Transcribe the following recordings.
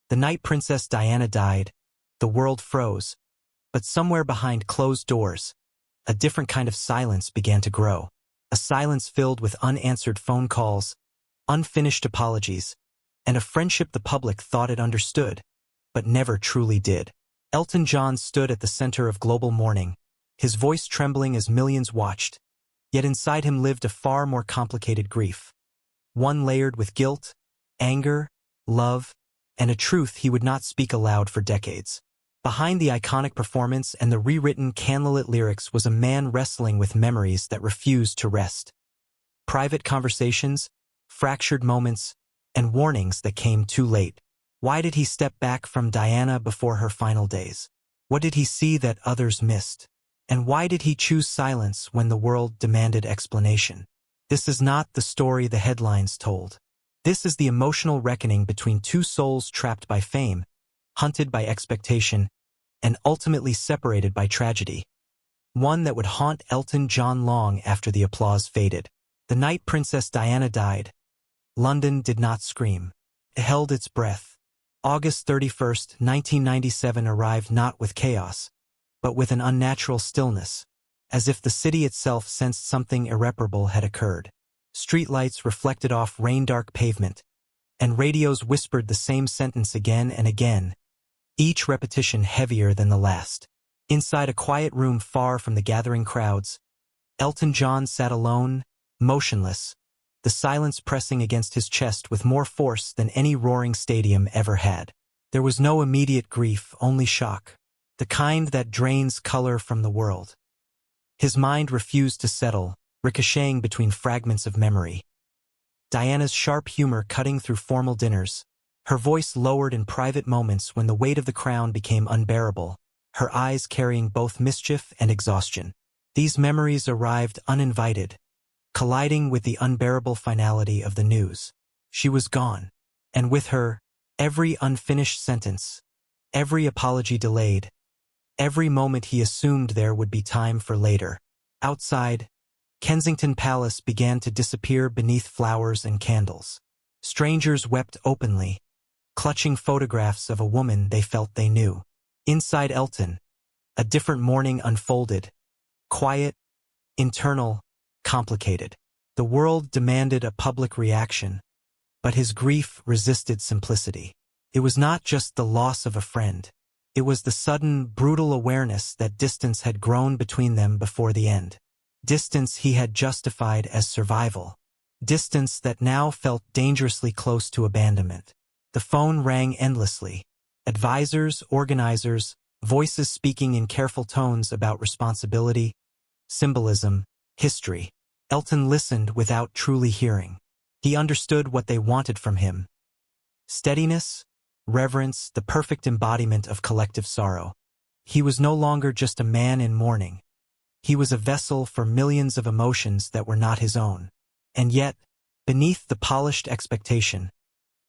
The night Princess Diana died, the world froze, but somewhere behind closed doors, a different kind of silence began to grow. A silence filled with unanswered phone calls, unfinished apologies, and a friendship the public thought it understood, but never truly did. Elton John stood at the center of global mourning, his voice trembling as millions watched, yet inside him lived a far more complicated grief. One layered with guilt, anger, love, and a truth he would not speak aloud for decades. Behind the iconic performance and the rewritten candlelit lyrics was a man wrestling with memories that refused to rest. Private conversations, fractured moments, and warnings that came too late. Why did he step back from Diana before her final days? What did he see that others missed? And why did he choose silence when the world demanded explanation? This is not the story the headlines told. This is the emotional reckoning between two souls trapped by fame, hunted by expectation, and ultimately separated by tragedy. One that would haunt Elton John long after the applause faded. The night Princess Diana died, London did not scream. It held its breath. August 31st, 1997 arrived not with chaos, but with an unnatural stillness, as if the city itself sensed something irreparable had occurred. Streetlights reflected off rain-dark pavement, and radios whispered the same sentence again and again, each repetition heavier than the last. Inside a quiet room far from the gathering crowds, Elton John sat alone, motionless, the silence pressing against his chest with more force than any roaring stadium ever had. There was no immediate grief, only shock, the kind that drains color from the world. His mind refused to settle, ricocheting between fragments of memory. Diana's sharp humor cutting through formal dinners, her voice lowered in private moments when the weight of the crown became unbearable, her eyes carrying both mischief and exhaustion. These memories arrived uninvited, colliding with the unbearable finality of the news. She was gone, and with her, every unfinished sentence, every apology delayed, every moment he assumed there would be time for later. Outside, Kensington Palace began to disappear beneath flowers and candles. Strangers wept openly, clutching photographs of a woman they felt they knew. Inside Elton, a different morning unfolded, quiet, internal, complicated. The world demanded a public reaction, but his grief resisted simplicity. It was not just the loss of a friend. It was the sudden, brutal awareness that distance had grown between them before the end. Distance he had justified as survival. Distance that now felt dangerously close to abandonment. The phone rang endlessly. Advisors, organizers, voices speaking in careful tones about responsibility, symbolism, history. Elton listened without truly hearing. He understood what they wanted from him. Steadiness, reverence, the perfect embodiment of collective sorrow. He was no longer just a man in mourning. He was a vessel for millions of emotions that were not his own. And yet, beneath the polished expectation,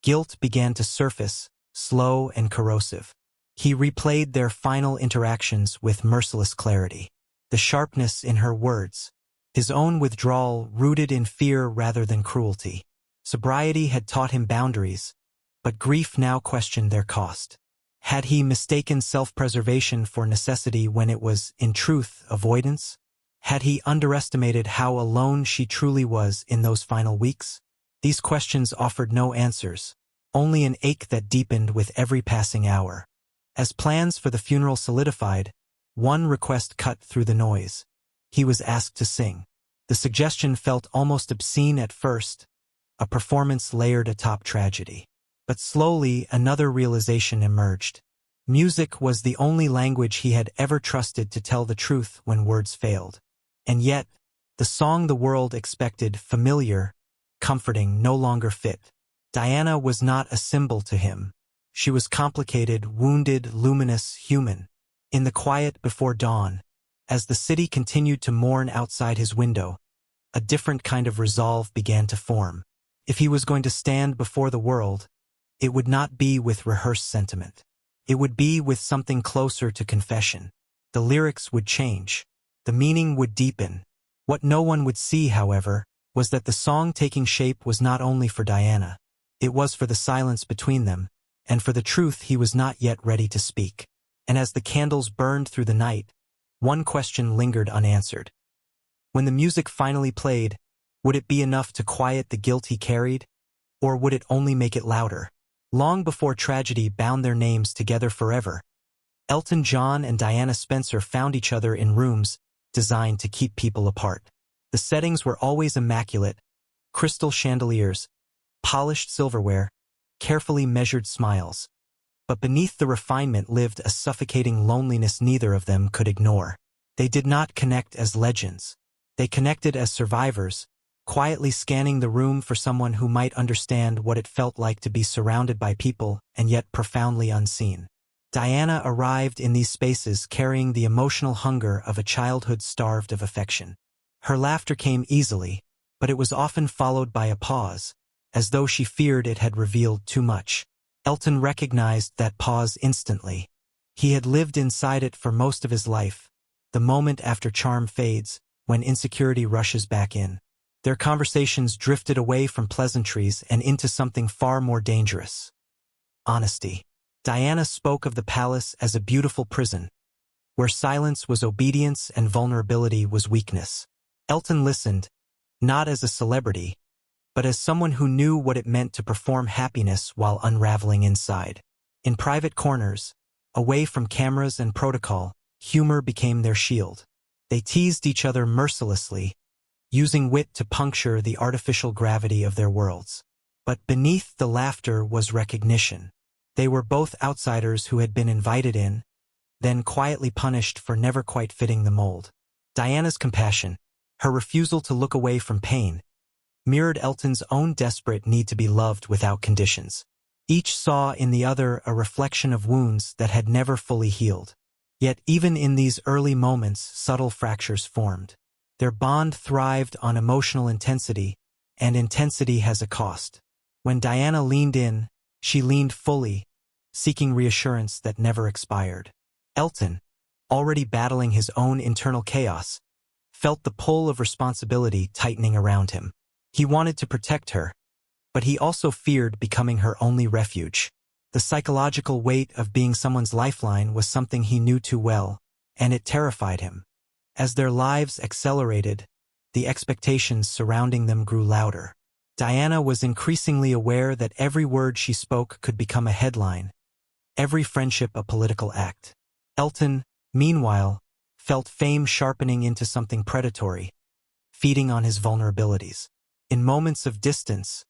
guilt began to surface, slow and corrosive. He replayed their final interactions with merciless clarity. The sharpness in her words, his own withdrawal rooted in fear rather than cruelty. Sobriety had taught him boundaries, but grief now questioned their cost. Had he mistaken self-preservation for necessity when it was, in truth, avoidance? Had he underestimated how alone she truly was in those final weeks? These questions offered no answers, only an ache that deepened with every passing hour. As plans for the funeral solidified, one request cut through the noise. He was asked to sing. The suggestion felt almost obscene at first, a performance layered atop tragedy. But slowly another realization emerged. Music was the only language he had ever trusted to tell the truth when words failed. And yet, the song the world expected, familiar, comforting, no longer fit. Diana was not a symbol to him. She was complicated, wounded, luminous, human. In the quiet before dawn, as the city continued to mourn outside his window, a different kind of resolve began to form. If he was going to stand before the world, it would not be with rehearsed sentiment. It would be with something closer to confession. The lyrics would change. The meaning would deepen. What no one would see, however, was that the song taking shape was not only for Diana. It was for the silence between them, and for the truth he was not yet ready to speak. And as the candles burned through the night, one question lingered unanswered. When the music finally played, would it be enough to quiet the guilt he carried, or would it only make it louder? Long before tragedy bound their names together forever, Elton John and Diana Spencer found each other in rooms designed to keep people apart. The settings were always immaculate: crystal chandeliers, polished silverware, carefully measured smiles. But beneath the refinement lived a suffocating loneliness neither of them could ignore. They did not connect as legends. They connected as survivors, quietly scanning the room for someone who might understand what it felt like to be surrounded by people and yet profoundly unseen. Diana arrived in these spaces carrying the emotional hunger of a childhood starved of affection. Her laughter came easily, but it was often followed by a pause, as though she feared it had revealed too much. Elton recognized that pause instantly. He had lived inside it for most of his life, the moment after charm fades, when insecurity rushes back in. Their conversations drifted away from pleasantries and into something far more dangerous: honesty. Diana spoke of the palace as a beautiful prison, where silence was obedience and vulnerability was weakness. Elton listened, not as a celebrity, but as someone who knew what it meant to perform happiness while unraveling inside. In private corners, away from cameras and protocol, humor became their shield. They teased each other mercilessly, using wit to puncture the artificial gravity of their worlds. But beneath the laughter was recognition. They were both outsiders who had been invited in, then quietly punished for never quite fitting the mold. Diana's compassion, her refusal to look away from pain, mirrored Elton's own desperate need to be loved without conditions. Each saw in the other a reflection of wounds that had never fully healed. Yet even in these early moments, subtle fractures formed. Their bond thrived on emotional intensity, and intensity has a cost. When Diana leaned in, she leaned fully, seeking reassurance that never expired. Elton, already battling his own internal chaos, felt the pull of responsibility tightening around him. He wanted to protect her, but he also feared becoming her only refuge. The psychological weight of being someone's lifeline was something he knew too well, and it terrified him. As their lives accelerated, the expectations surrounding them grew louder. Diana was increasingly aware that every word she spoke could become a headline, every friendship a political act. Elton, meanwhile, felt fame sharpening into something predatory, feeding on his vulnerabilities. In moments of distance,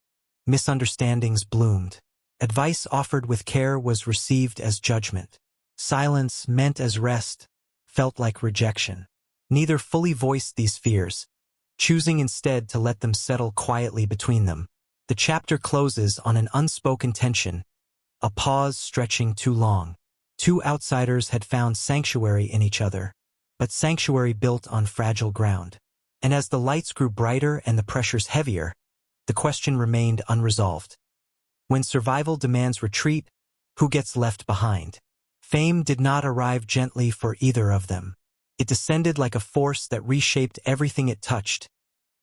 misunderstandings bloomed. Advice offered with care was received as judgment. Silence, meant as rest, felt like rejection. Neither fully voiced these fears, choosing instead to let them settle quietly between them. The chapter closes on an unspoken tension, a pause stretching too long. Two outsiders had found sanctuary in each other, but sanctuary built on fragile ground. And as the lights grew brighter and the pressures heavier, the question remained unresolved. When survival demands retreat, who gets left behind? Fame did not arrive gently for either of them. It descended like a force that reshaped everything it touched,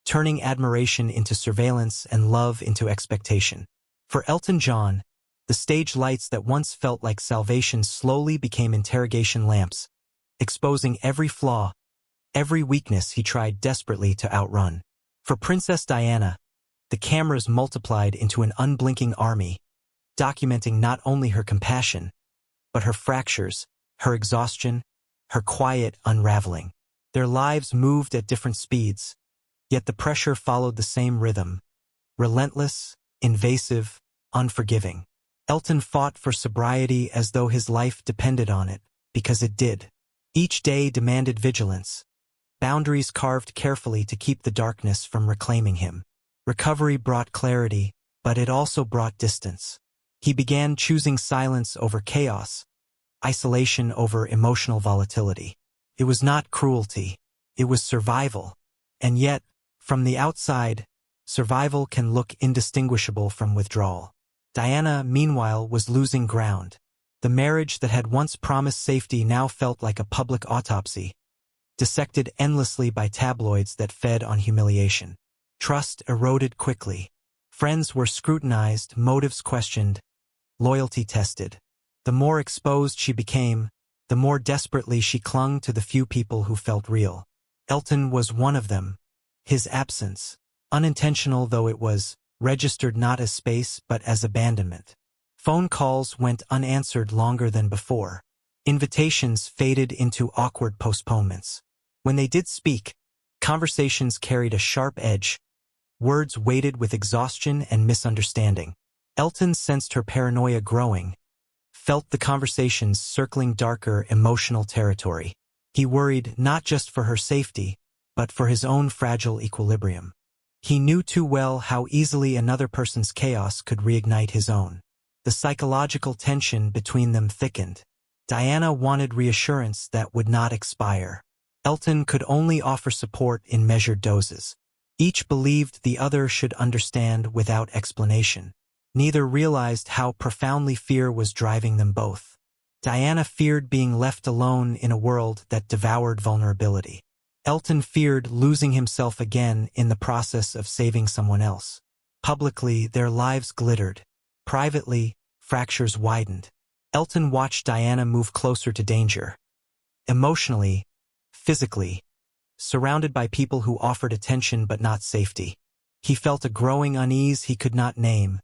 turning admiration into surveillance and love into expectation. For Elton John, the stage lights that once felt like salvation slowly became interrogation lamps, exposing every flaw, every weakness he tried desperately to outrun. For Princess Diana, the cameras multiplied into an unblinking army, documenting not only her compassion, but her fractures, her exhaustion, her quiet unraveling. Their lives moved at different speeds, yet the pressure followed the same rhythm: relentless, invasive, unforgiving. Elton fought for sobriety as though his life depended on it, because it did. Each day demanded vigilance, boundaries carved carefully to keep the darkness from reclaiming him. Recovery brought clarity, but it also brought distance. He began choosing silence over chaos, isolation over emotional volatility. It was not cruelty, it was survival. And yet, from the outside, survival can look indistinguishable from withdrawal. Diana, meanwhile, was losing ground. The marriage that had once promised safety now felt like a public autopsy, dissected endlessly by tabloids that fed on humiliation. Trust eroded quickly. Friends were scrutinized, motives questioned. loyalty tested. The more exposed she became, the more desperately she clung to the few people who felt real. Elton was one of them. His absence, unintentional though it was, registered not as space but as abandonment. Phone calls went unanswered longer than before. Invitations faded into awkward postponements. When they did speak, conversations carried a sharp edge. Words weighted with exhaustion and misunderstanding. Elton sensed her paranoia growing, felt the conversations circling darker emotional territory. He worried not just for her safety, but for his own fragile equilibrium. He knew too well how easily another person's chaos could reignite his own. The psychological tension between them thickened. Diana wanted reassurance that would not expire. Elton could only offer support in measured doses. Each believed the other should understand without explanation. Neither realized how profoundly fear was driving them both. Diana feared being left alone in a world that devoured vulnerability. Elton feared losing himself again in the process of saving someone else. Publicly, their lives glittered. Privately, fractures widened. Elton watched Diana move closer to danger. Emotionally, physically, surrounded by people who offered attention but not safety. He felt a growing unease he could not name,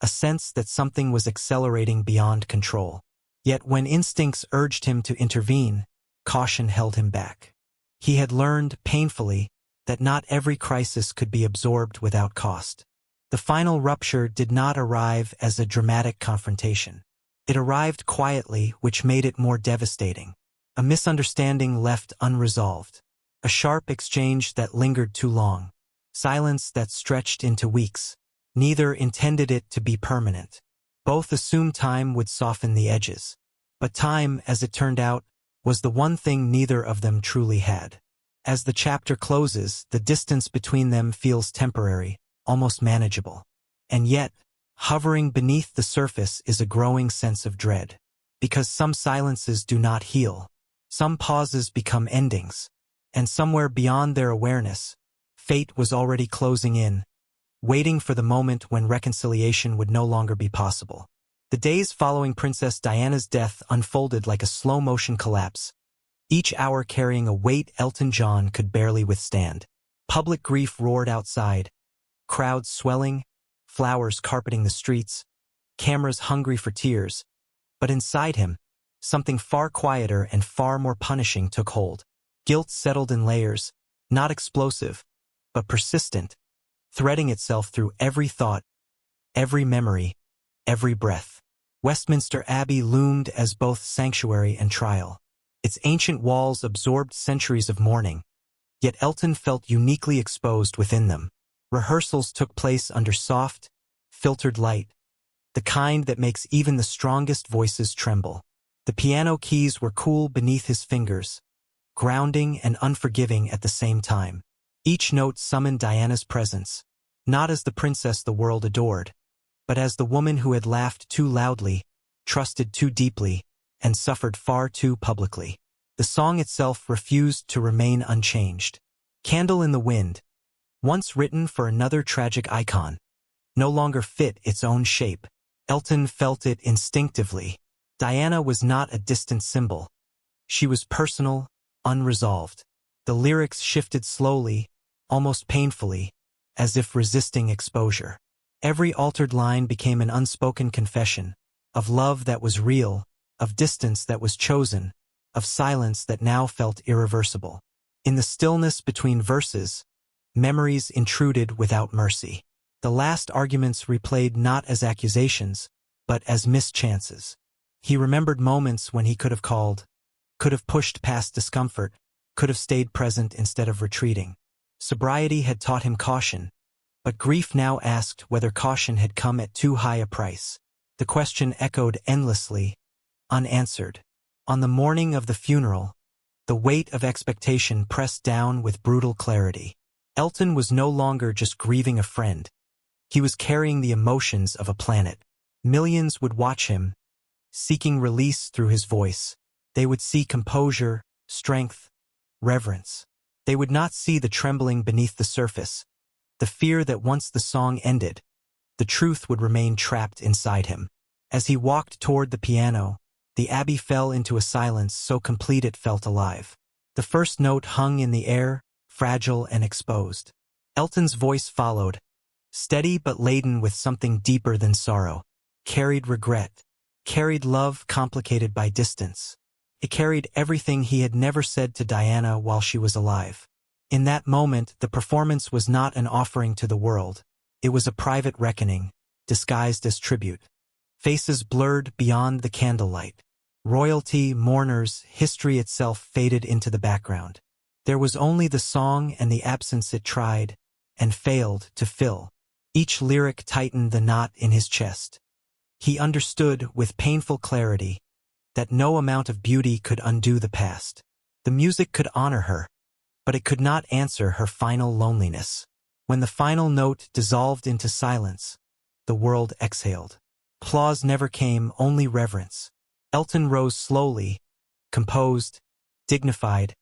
a sense that something was accelerating beyond control. Yet when instincts urged him to intervene, caution held him back. He had learned, painfully, that not every crisis could be absorbed without cost. The final rupture did not arrive as a dramatic confrontation. It arrived quietly, which made it more devastating. A misunderstanding left unresolved. A sharp exchange that lingered too long. Silence that stretched into weeks. Neither intended it to be permanent. Both assumed time would soften the edges. But time, as it turned out, was the one thing neither of them truly had. As the chapter closes, the distance between them feels temporary, almost manageable. And yet, hovering beneath the surface is a growing sense of dread. Because some silences do not heal. Some pauses become endings. And somewhere beyond their awareness, fate was already closing in, waiting for the moment when reconciliation would no longer be possible. The days following Princess Diana's death unfolded like a slow-motion collapse, each hour carrying a weight Elton John could barely withstand. Public grief roared outside, crowds swelling, flowers carpeting the streets, cameras hungry for tears. But inside him, something far quieter and far more punishing took hold. Guilt settled in layers, not explosive, but persistent, threading itself through every thought, every memory, every breath. Westminster Abbey loomed as both sanctuary and trial. Its ancient walls absorbed centuries of mourning, yet Elton felt uniquely exposed within them. Rehearsals took place under soft, filtered light, the kind that makes even the strongest voices tremble. The piano keys were cool beneath his fingers, grounding and unforgiving at the same time. Each note summoned Diana's presence, not as the princess the world adored, but as the woman who had laughed too loudly, trusted too deeply, and suffered far too publicly. The song itself refused to remain unchanged. Candle in the Wind, once written for another tragic icon, no longer fit its own shape. Elton felt it instinctively. Diana was not a distant symbol. She was personal, unresolved. The lyrics shifted slowly, almost painfully, as if resisting exposure. Every altered line became an unspoken confession, of love that was real, of distance that was chosen, of silence that now felt irreversible. In the stillness between verses, memories intruded without mercy. The last arguments replayed not as accusations, but as mischances. He remembered moments when he could have called, could have pushed past discomfort, could have stayed present instead of retreating. Sobriety had taught him caution, but grief now asked whether caution had come at too high a price. The question echoed endlessly, unanswered. On the morning of the funeral, the weight of expectation pressed down with brutal clarity. Elton was no longer just grieving a friend. He was carrying the emotions of a planet. Millions would watch him, seeking release through his voice. They would see composure, strength, reverence. They would not see the trembling beneath the surface, the fear that once the song ended, the truth would remain trapped inside him. As he walked toward the piano, the abbey fell into a silence so complete it felt alive. The first note hung in the air, fragile and exposed. Elton's voice followed, steady but laden with something deeper than sorrow. Carried regret. Carried love complicated by distance. It carried everything he had never said to Diana while she was alive. In that moment, the performance was not an offering to the world. It was a private reckoning, disguised as tribute. Faces blurred beyond the candlelight. Royalty, mourners, history itself faded into the background. There was only the song and the absence it tried, and failed, to fill. Each lyric tightened the knot in his chest. He understood, with painful clarity, that no amount of beauty could undo the past. The music could honor her, but it could not answer her final loneliness. When the final note dissolved into silence, the world exhaled. Applause never came, only reverence. Elton rose slowly, composed, dignified,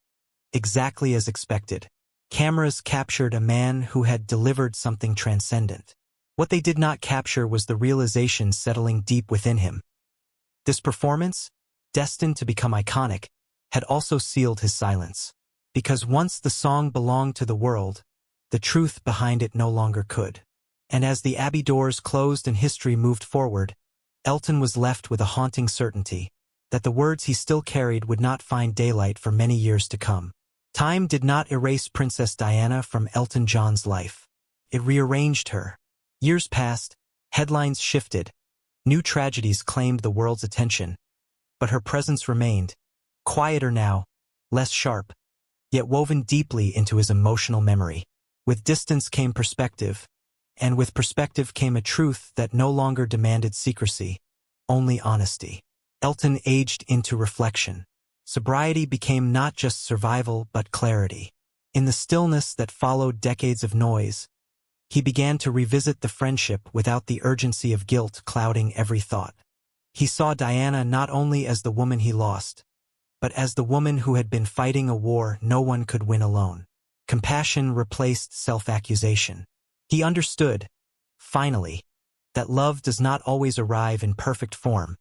exactly as expected. Cameras captured a man who had delivered something transcendent. What they did not capture was the realization settling deep within him. This performance, destined to become iconic, had also sealed his silence. Because once the song belonged to the world, the truth behind it no longer could. And as the abbey doors closed and history moved forward, Elton was left with a haunting certainty that the words he still carried would not find daylight for many years to come. Time did not erase Princess Diana from Elton John's life. It rearranged her. Years passed, headlines shifted, new tragedies claimed the world's attention, but her presence remained, quieter now, less sharp, yet woven deeply into his emotional memory. With distance came perspective, and with perspective came a truth that no longer demanded secrecy, only honesty. Elton aged into reflection. Sobriety became not just survival but clarity. In the stillness that followed decades of noise, he began to revisit the friendship without the urgency of guilt clouding every thought. He saw Diana not only as the woman he lost, but as the woman who had been fighting a war no one could win alone. Compassion replaced self-accusation. He understood, finally, that love does not always arrive in perfect form,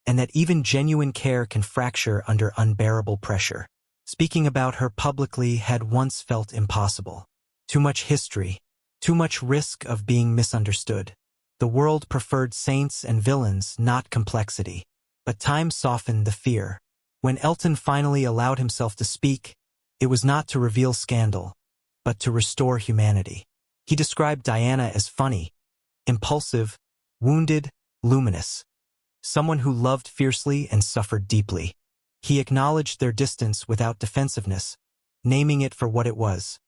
and that even genuine care can fracture under unbearable pressure. Speaking about her publicly had once felt impossible. Too much history, too much risk of being misunderstood. The world preferred saints and villains, not complexity. But time softened the fear. When Elton finally allowed himself to speak, it was not to reveal scandal, but to restore humanity. He described Diana as funny, impulsive, wounded, luminous. Someone who loved fiercely and suffered deeply. He acknowledged their distance without defensiveness, naming it for what it was.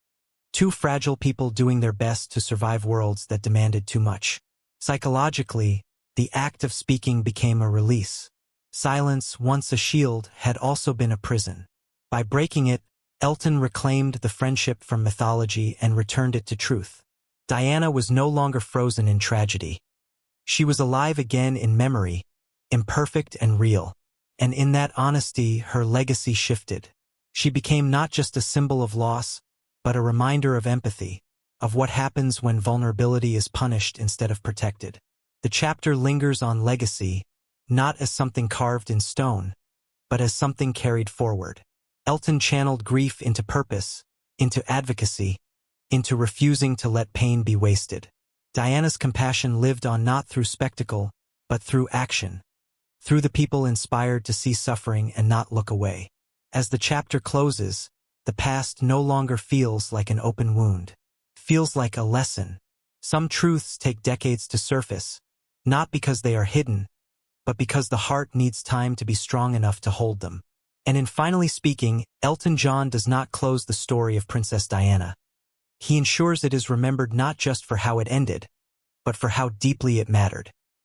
Two fragile people doing their best to survive worlds that demanded too much. Psychologically, the act of speaking became a release. Silence, once a shield, had also been a prison. By breaking it, Elton reclaimed the friendship from mythology and returned it to truth. Diana was no longer frozen in tragedy. She was alive again in memory, imperfect and real. And in that honesty, her legacy shifted. She became not just a symbol of loss, but a reminder of empathy, of what happens when vulnerability is punished instead of protected. The chapter lingers on legacy, not as something carved in stone, but as something carried forward. Elton channeled grief into purpose, into advocacy, into refusing to let pain be wasted. Diana's compassion lived on not through spectacle, but through action. Through the people inspired to see suffering and not look away. As the chapter closes, the past no longer feels like an open wound. It feels like a lesson. Some truths take decades to surface, not because they are hidden, but because the heart needs time to be strong enough to hold them. And in finally speaking, Elton John does not close the story of Princess Diana. He ensures it is remembered not just for how it ended, but for how deeply it mattered.